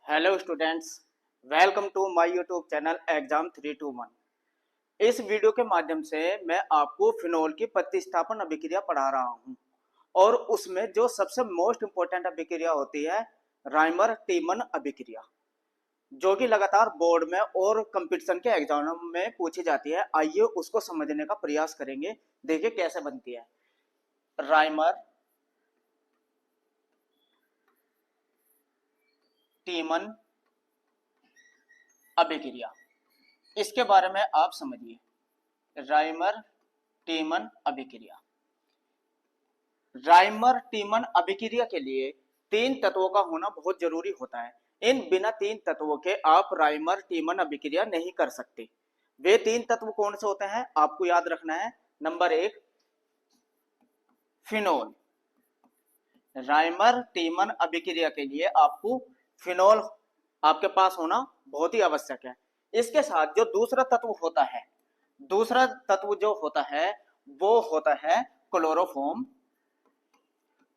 Hello students, welcome to my YouTube channel exam 321। इस video के माध्यम से मैं आपको फिनोल की प्रतिस्थापन अभिक्रिया पढ़ा रहा हूं और उसमें जो सबसे मोस्ट इंपोर्टेंट अभिक्रिया होती है राइमर टीमन अभिक्रिया, जो कि लगातार बोर्ड में और कंपटीशन के एग्जाम में पूछी जाती है। आइए उसको समझने का प्रयास करेंगे। देखिए कैसे बनती है राइमर टीमन अभिक्रिया। इसके बारे में आप समझिए। राइमर टीमन अभिक्रिया, राइमर टीमन अभिक्रिया के लिए तीन तत्वों का होना बहुत जरूरी होता है। इन बिना तीन तत्वों के आप राइमर टीमन अभिक्रिया नहीं कर सकते। वे तीन तत्व कौन से होते हैं आपको याद रखना है। नंबर एक, फिनोल। राइमर टीमन अभिक्रिया के लिए आपको फिनोल आपके पास होना बहुत ही आवश्यक है। इसके साथ जो दूसरा तत्व होता है, दूसरा तत्व जो होता है वो होता है क्लोरोफॉर्म।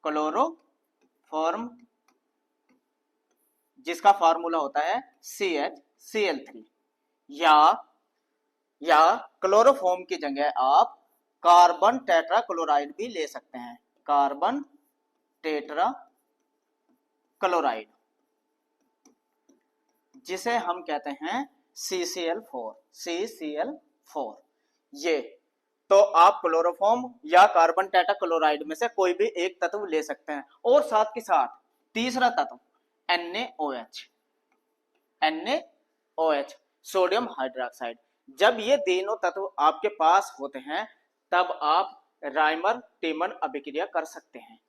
क्लोरोफॉर्म जिसका फार्मूला होता है CH Cl3, या क्लोरोफॉर्म की जगह आप कार्बन टेट्रा क्लोराइड भी ले सकते हैं। कार्बन टेट्रा क्लोराइड जिसे हम कहते हैं CCl4। ये तो आप क्लोरोफॉर्म या कार्बन टेट्रा क्लोराइड में से कोई भी एक तत्व ले सकते हैं। और साथ के साथ तीसरा तत्व NaOH, सोडियम हाइड्रोक्साइड। जब ये तीनों तत्व आपके पास होते हैं तब आप राइमर टीमन अभिक्रिया कर सकते हैं।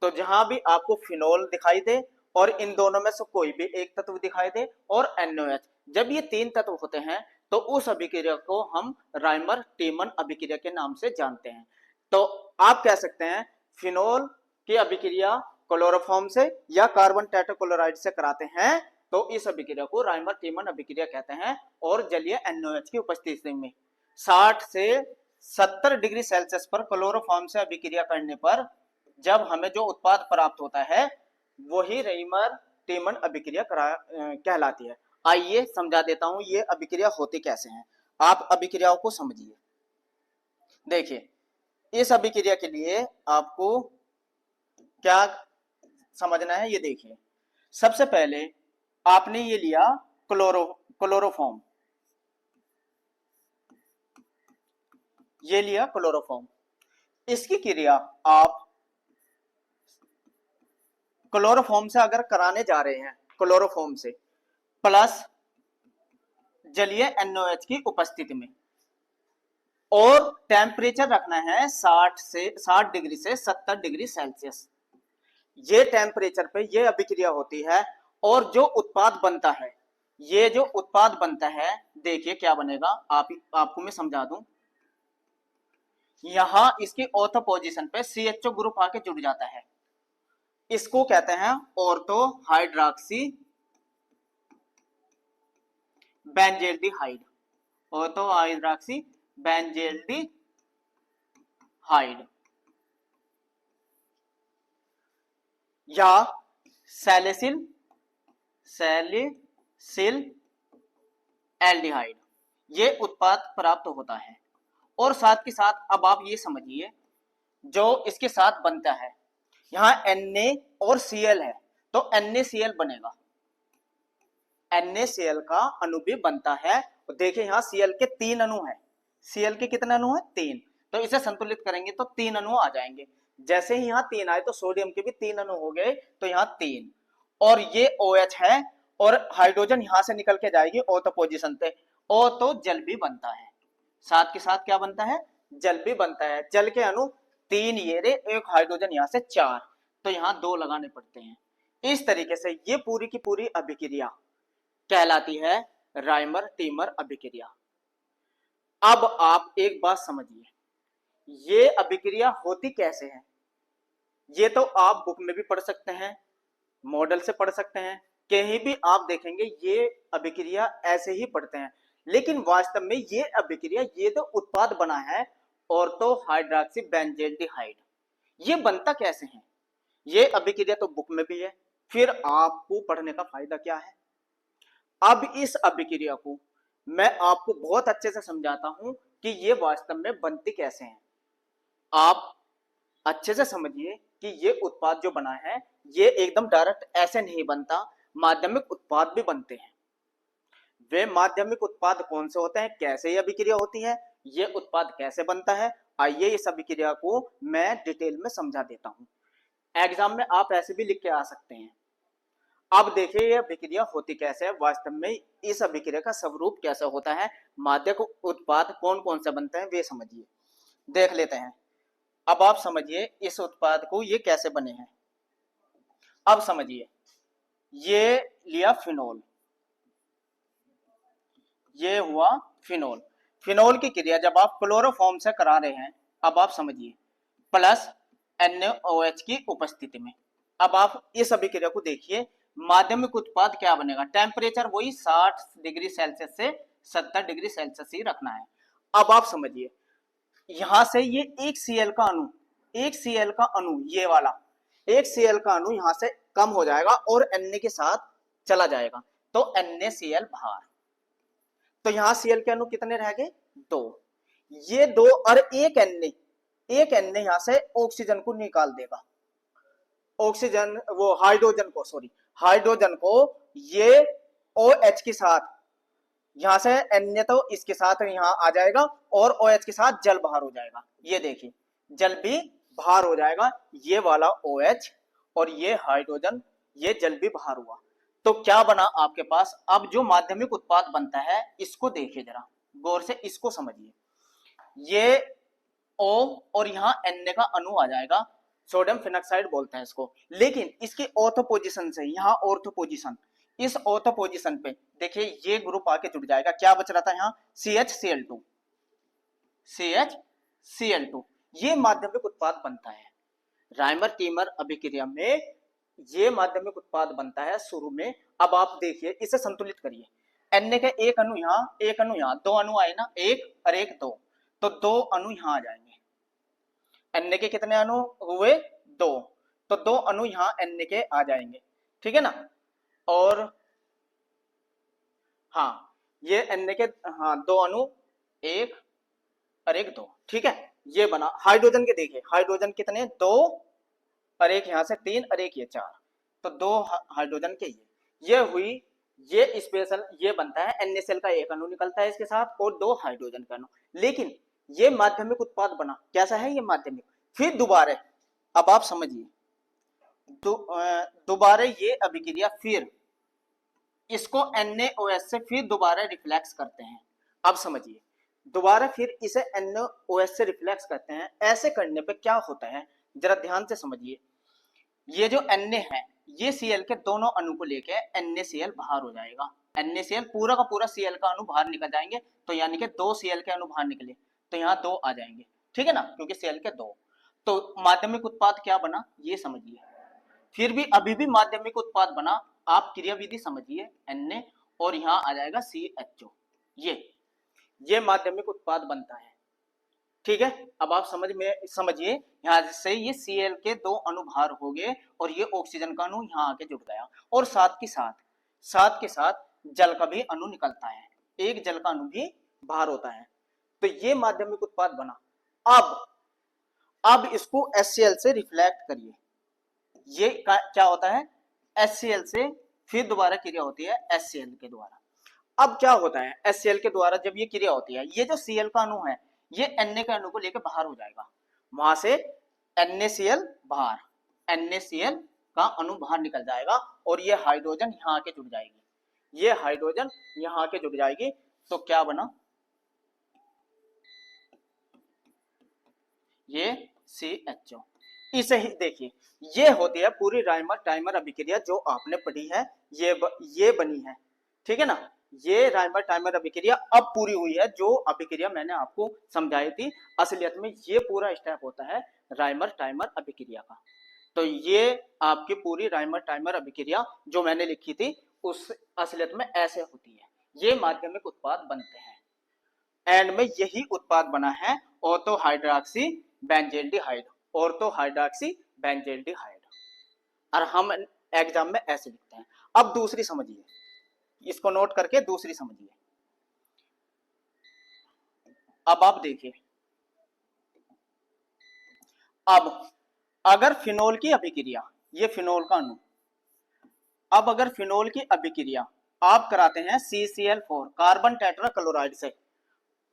तो जहां भी आपको फिनोल दिखाई दे और इन दोनों में से कोई भी एक तत्व दिखाई दे और NaOH, जब ये तीन तत्व होते हैं तो उस अभिक्रिया को हम राइमर टीमन अभिक्रिया के नाम से जानते हैं। तो आप कह सकते हैं फिनोल की अभिक्रिया क्लोरोफॉर्म से या कार्बन टेट्राक्लोराइड से कराते हैं तो इस अभिक्रिया को राइमर टीमन अभिक्रिया कहते हैं। और जलीय NaOH की उपस्थिति में 60 से 70 डिग्री सेल्सियस पर क्लोरोफॉर्म से अभिक्रिया करने पर जब हमें जो उत्पाद प्राप्त होता है वही राइमर टीमन अभिक्रिया कहलाती है। आइए समझा देता हूं ये अभिक्रिया होती कैसे हैं। आप अभिक्रियाओं को समझिए। देखिए इस अभिक्रिया के लिए आपको क्या समझना है ये देखिए। सबसे पहले आपने ये लिया क्लोरोफॉर्म, ये लिया क्लोरोफॉर्म। इसकी क्रिया आप क्लोरोफॉर्म से अगर कराने जा रहे हैं, क्लोरोफॉर्म से प्लस जलीय NaOH की उपस्थिति में, और टेम्परेचर रखना है 60 डिग्री से 70 डिग्री सेल्सियस। ये टेम्परेचर पे ये अभिक्रिया होती है और जो उत्पाद बनता है, ये जो उत्पाद बनता है देखिए क्या बनेगा। आपको मैं समझा दूं। यहां इसकी ऑर्थो पोजीशन पे CHO ग्रुप आके जुड़ जाता है। इसको कहते हैं ortho hydroxy benzaldehyde. Ortho hydroxy benzaldehyde या सैलिसिल एल्डिहाइड, ये उत्पाद प्राप्त होता है। और साथ के साथ अब आप ये समझिए जो इसके साथ बनता है, यहां Na और Cl है तो NaCl बनेगा। NaCl का अणु भी बनता है। देखिए यहां Cl के 3 अणु है। Cl के कितने अणु है? 3। तो इसे संतुलित करेंगे तो 3 अणु आ जाएंगे। जैसे ही यहां 3 आए तो सोडियम के भी 3 अणु हो गए, तो यहां 3। और ये OH है और हाइड्रोजन यहां से निकल के जाएगी O तो पोजीशन पे। O तो जल भी बनता है। साथ के साथ क्या बनता है? जल भी बनता है। जल के अणु 3 ये रे, एक हाइड्रोजन यहां से 4, तो यहां 2 लगाने पड़ते हैं। इस तरीके से ये पूरी की पूरी अभिक्रिया कहलाती है राइमर टीमर अभिक्रिया। अब आप एक बात समझिए, ये अभिक्रिया होती कैसे है। ये तो आप बुक में भी पढ़ सकते हैं, मॉडल से पढ़ सकते हैं, कहीं भी आप देखेंगे ये अभिक्रिया ऐसे ही पढ़ते हैं। लेकिन वास्तव में ये अभिक्रिया, ये तो उत्पाद बना है ऑर्थो हाइड्रोक्सी बेंजेल्डिहाइड, ये बनता कैसे है। ये अभिक्रिया तो बुक में भी है, फिर आपको पढ़ने का फायदा क्या है। अब इस अभिक्रिया को मैं आपको बहुत अच्छे से समझाता हूं कि ये वास्तव में बनती कैसे है। आप अच्छे से समझिए कि ये उत्पाद जो बना है ये एकदम डायरेक्ट ऐसे नहीं बनता, माध्यमिक उत्पाद भी बनते हैं। वे माध्यमिक उत्पाद कौन से होते हैं, कैसे ये अभिक्रिया होती है, ये उत्पाद कैसे बनता है, आइए इस अभिक्रिया को मैं डिटेल में समझा देता हूं। एग्जाम में आप ऐसे भी लिख के आ सकते हैं। अब देखिए ये अभिक्रिया होती कैसे है, वास्तव में इस अभिक्रिया का स्वरूप कैसा होता है, माध्यमिक उत्पाद कौन कौन से बनते हैं वे समझिए, देख लेते हैं। अब आप समझिए इस उत्पाद को ये कैसे बने हैं। अब समझिए, ये लिया फिनोल, ये हुआ फिनोल। फिनोल की क्रिया जब आप क्लोरोफॉर्म से करा रहे हैं, अब आप समझिए, प्लस NaOH की उपस्थिति में। अब आप इस अभिक्रिया को देखिए, माध्यमिक उत्पाद क्या बनेगा, टेम्परेचर वही 60 डिग्री सेल्सियस से 70 डिग्री सेल्सियस ही रखना है। अब आप समझिए, यहां से ये एक Cl का अणु, एक Cl का अणु, ये वाला एक Cl का अणु यहां से कम हो जाएगा और Na के साथ चला जाएगा, तो NaCl बाहर। तो यहां Cl के अणु कितने रह गए, 2। ये 2 और एक Na यहां से ऑक्सीजन को निकाल देगा, ऑक्सीजन वो हाइड्रोजन को ये OH के साथ, यहां से Na तो इसके साथ यहां आ जाएगा और OH के साथ जल बाहर हो जाएगा। ये देखिए जल भी बाहर हो जाएगा, ये वाला OH और ये हाइड्रोजन, ये जल भी बाहर हुआ। तो क्या बना आपके पास, अब जो माध्यमिक उत्पाद बनता है इसको देखिए जरा गौर से, इसको समझिए। ये O और यहाँ Na का अणु आ जाएगा, सोडियम फिनॉक्साइड बोलते हैं इसको। लेकिन इसकी ऑर्थो पोजीशन से, यहाँ ऑर्थो पोजीशन, इस ऑर्थो पोजीशन पे देखिए ये ग्रुप आके जुड़ जाएगा। क्या बच रहा था यहाँ, CHCl2, CHCl2। ये माध्यमिक उत्पाद बनता है राइमर टीमर अभिक्रिया में, ये माध्यमिक उत्पाद बनता है शुरू में। अब आप देखिए इसे संतुलित करिए, Na के एक अणु यहाँ, एक अणु यहाँ, 2 अणु आए ना, एक और एक 2, तो 2 अणु यहाँ आ जाएंगे। Na के कितने अणु हुए, 2, तो 2 अणु यहाँ Na के आ जाएंगे, ठीक है ना। और हाँ ये Na के, हाँ 2 अणु, एक और एक 2, ठीक है। ये बना। हाइड्रोजन के देखिए, हाइड्रोजन कितने, 2 और एक यहाँ से 3 और एक ये 4, तो 2 हाइड्रोजन के ये हुई, ये स्पेशल ये बनता है। NaCl का एक अणु निकलता है इसके साथ और 2 हाइड्रोजन का अणु। लेकिन ये माध्यमिक उत्पाद बना, कैसा है ये माध्यमिक। फिर दोबारा, अब आप समझिए, दोबारा ये अभिक्रिया फिर इसको NaOH से फिर दोबारा रिफ्लेक्स करते हैं। अब समझिए, दोबारा फिर इसे NaOH से रिफ्लेक्स करते हैं। ऐसे करने पे क्या होता है जरा ध्यान से समझिए, ये जो Na है ये Cl के दोनों अणु को लेके NaCl बाहर हो जाएगा। NaCl पूरा का पूरा Cl का अणु बाहर निकल जाएंगे, तो यानी कि 2 Cl के अणु बाहर निकले, तो यहाँ 2 आ जाएंगे, ठीक है ना, क्योंकि Cl के 2। तो माध्यमिक उत्पाद क्या बना ये समझिए। फिर भी अभी भी माध्यमिक उत्पाद बना, आप क्रियाविधि समझिए, Na और यहाँ आ जाएगा CHO, ये माध्यमिक उत्पाद बनता है, ठीक है। अब आप समझिए, यहाँ से ये Cl के 2 अणु बाहर हो गए और ये ऑक्सीजन का अणु यहाँ आके जुड़ गया, और साथ के साथ जल का भी अणु निकलता है, एक जल का अणु भी बाहर होता है। तो ये माध्यमिक उत्पाद बना। अब इसको HCl से रिफ्लेक्ट करिए, ये क्या होता है, HCl से फिर दोबारा क्रिया होती है HCl के द्वारा। अब क्या होता है, HCl के द्वारा जब ये क्रिया होती है, ये जो Cl का अणु है ये Na के अणु को लेकर बाहर हो जाएगा, वहां से NaCl बाहर, NaCl का अणु बाहर निकल जाएगा और ये हाइड्रोजन यहाँ आके जुड़ जाएगी, ये हाइड्रोजन यहाँ आके जुड़ जाएगी। तो क्या बना, ये CHO। इसे ही देखिए, ये होती है पूरी राइमर टाइमर अभिक्रिया जो आपने पढ़ी है, ये बनी है, ठीक है ना। ये राइमर टाइमर अभिक्रिया अब पूरी हुई है, जो अभिक्रिया मैंने आपको समझाई थी। असलियत में ये पूरा स्टेप होता है राइमर टाइमर अभिक्रिया का। तो ये आपकी पूरी राइमर टाइमर अभिक्रिया जो मैंने लिखी थी उस असलियत में ऐसे होती है, ये माध्यमिक उत्पाद बनते हैं। एंड में यही उत्पाद बना है ortho hydroxy benzaldehyde, ortho hydroxy benzaldehyde, और हम एग्जाम में ऐसे लिखते हैं। अब दूसरी समझिए, इसको नोट करके दूसरी समझिए। अब आप देखिए, अब अगर फिनोल की अभिक्रिया, ये फिनोल का अणु, अब अगर फिनोल की अभिक्रिया आप कराते हैं CCl4 कार्बन टेट्राक्लोराइड से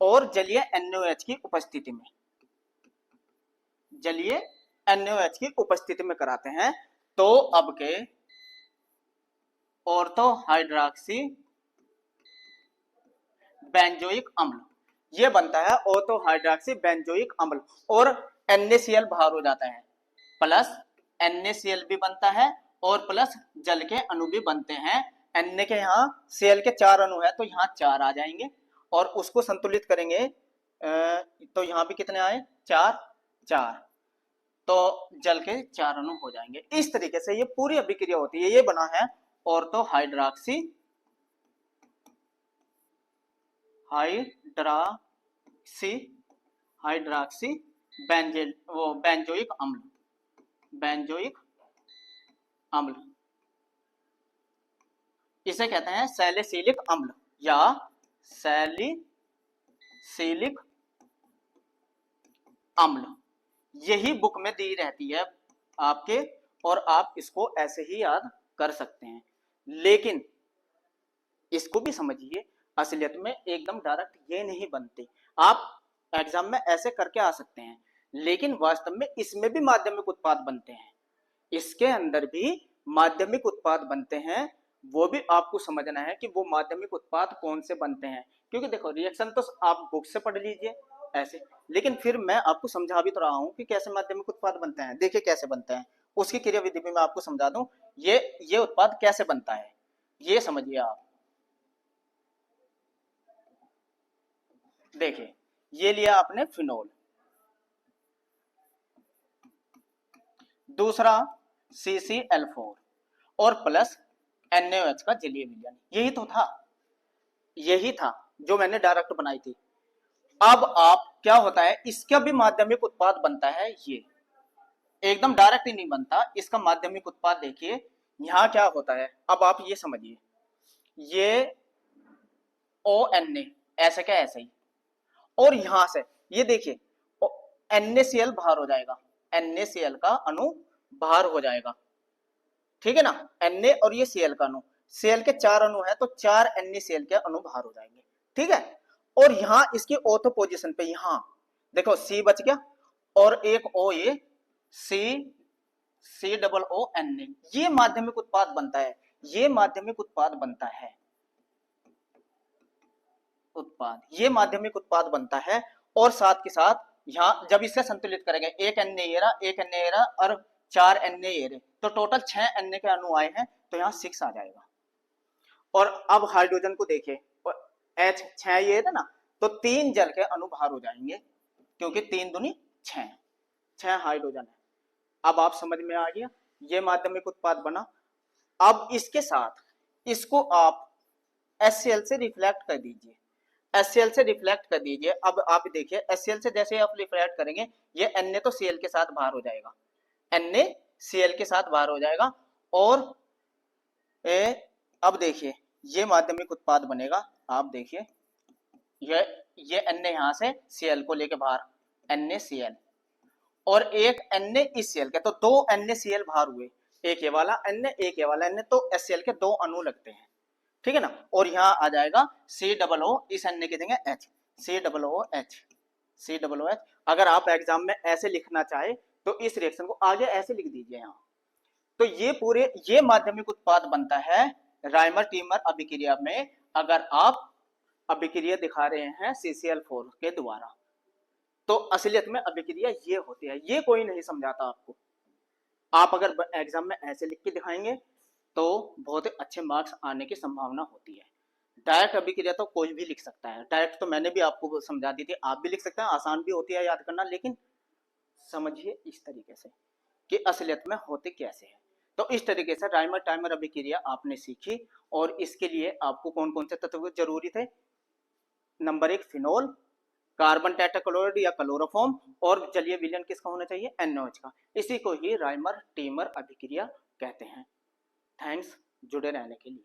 और जलीय NaOH की उपस्थिति में, जलीय NaOH की उपस्थिति में कराते हैं, तो अब के ऑर्थो हाइड्रोक्सी बेंजोइक अम्ल ये बनता है, ऑर्थो हाइड्रोक्सी बेंजोइक अम्ल, और NaCl बाहर हो जाता है, प्लस NaCl भी बनता है और प्लस जल के अणु भी बनते हैं। Na के यहाँ Cl के 4 अणु है तो यहाँ 4 आ जाएंगे और उसको संतुलित करेंगे तो यहाँ भी कितने आए, 4 4, तो जल के 4 अणु हो जाएंगे। इस तरीके से ये पूरी अभिक्रिया होती है। ये बना है ऑर्थो हाइड्रोक्सी बेंजोइक अम्ल, बेंजोइक अम्ल इसे कहते हैं सैलिसिलिक अम्ल या सैलिसिलिक अम्ल। यही बुक में दी रहती है आपके, और आप इसको ऐसे ही याद कर सकते हैं, लेकिन इसको भी समझिए, असलियत में एकदम डायरेक्ट ये नहीं बनते। आप एग्जाम में ऐसे करके आ सकते हैं, लेकिन वास्तव में इसमें भी माध्यमिक उत्पाद बनते हैं, इसके अंदर भी माध्यमिक उत्पाद बनते हैं। वो भी आपको समझना है कि वो माध्यमिक उत्पाद कौन से बनते हैं, क्योंकि देखो रिएक्शन तो आप बुक से पढ़ लीजिए ऐसे, लेकिन फिर मैं आपको समझा भी तो रहा हूं कि कैसे माध्यमिक उत्पाद बनते हैं। देखिए कैसे बनते हैं, उसकी क्रिया विधि भी मैं आपको समझा दूं। ये उत्पाद कैसे बनता है ये समझिए आप। देखिए ये लिया आपने फिनोल, दूसरा CCl4 और प्लस NaOH का जलीय विलयन, यही था जो मैंने डायरेक्ट बनाई थी। अब आप क्या होता है, इसका भी माध्यमिक उत्पाद बनता है, ये एकदम डायरेक्ट ही नहीं बनता, इसका माध्यमिक उत्पाद देखिए यहां क्या होता है। अब आप ये समझिए, ये ONa ऐसे क्या ऐसे ही, और यहां से ये देखिए NaCl बाहर हो जाएगा, NaCl का अणु बाहर हो जाएगा, ठीक है ना। Na और ये Cl का अणु, Cl के 4 अणु है तो 4 NaCl के अणु बाहर हो जाएंगे, ठीक है। और यहां इसकी ऑर्थो पोजीशन पे यहां देखो C बच गया और एक O, ये COONa, ये माध्यमिक उत्पाद बनता है, ये माध्यमिक उत्पाद बनता है, ये माध्यमिक उत्पाद बनता है। और साथ के साथ यहाँ जब इसे संतुलित करेंगे, एक Na और 4 Na, तो टोटल 6 Na के अणु आए हैं, तो यहाँ 6 आ जाएगा। और अब हाइड्रोजन को देखिए, H 6 ये था ना, तो 3 जल के अणु बाहर हो जाएंगे, क्योंकि 3 दूनी 6 हाइड्रोजन है। अब आप समझ में आ गया, ये माध्यमिक उत्पाद बना। अब इसके साथ इसको आप HCl से रिफ्लेक्ट कर दीजिए, HCl से रिफ्लेक्ट कर दीजिए। अब आप देखिए HCl से जैसे आप रिफ्लेक्ट करेंगे, ये Na तो Cl के साथ बाहर हो जाएगा, NaCl के साथ बाहर हो जाएगा, और अब देखिए ये माध्यमिक उत्पाद बनेगा। आप देखिए ये Na यहां से Cl को लेके बाहर, NaCl, और एक Na इस Cl के, तो 2 NaCl बाहर हुए, एक ये वाला Na एक ये वाला Na, तो HCl के 2 अणु लगते हैं, ठीक है ना। और यहाँ आ जाएगा COO, इस Na के देंगे H, COOH। अगर आप एग्जाम में ऐसे लिखना चाहे तो इस रिएक्शन को आगे ऐसे लिख दीजिए यहाँ। तो ये माध्यमिक उत्पाद बनता है राइमर टीमर अभिक्रिया में, अगर आप अभिक्रिया दिखा रहे हैं CCl4 के द्वारा, तो असलियत में अभिक्रिया ये होती है, ये कोई नहीं समझाता आपको। आप अगर एग्जाम में ऐसे लिख के दिखाएंगे तो बहुत अच्छे मार्क्स आने की संभावना होती है। डायरेक्ट अभिक्रिया तो कोई भी लिख सकता है, डायरेक्ट तो मैंने भी आपको समझा दी थी, आप भी लिख सकते हैं, आसान भी होती है याद करना, लेकिन समझिए इस तरीके से कि असलियत में होते कैसे हैं। तो इस तरीके से राइमर टाइमर अभिक्रिया आपने सीखी, और इसके लिए आपको कौन कौन से तत्व जरूरी थे। नंबर 1 फिनोल, कार्बन टेट्राक्लोराइड या क्लोरोफॉर्म, और जलीय विलयन किसका होना चाहिए, NaOH का। इसी को ही राइमर टीमर अभिक्रिया कहते हैं। थैंक्स जुड़े रहने के लिए।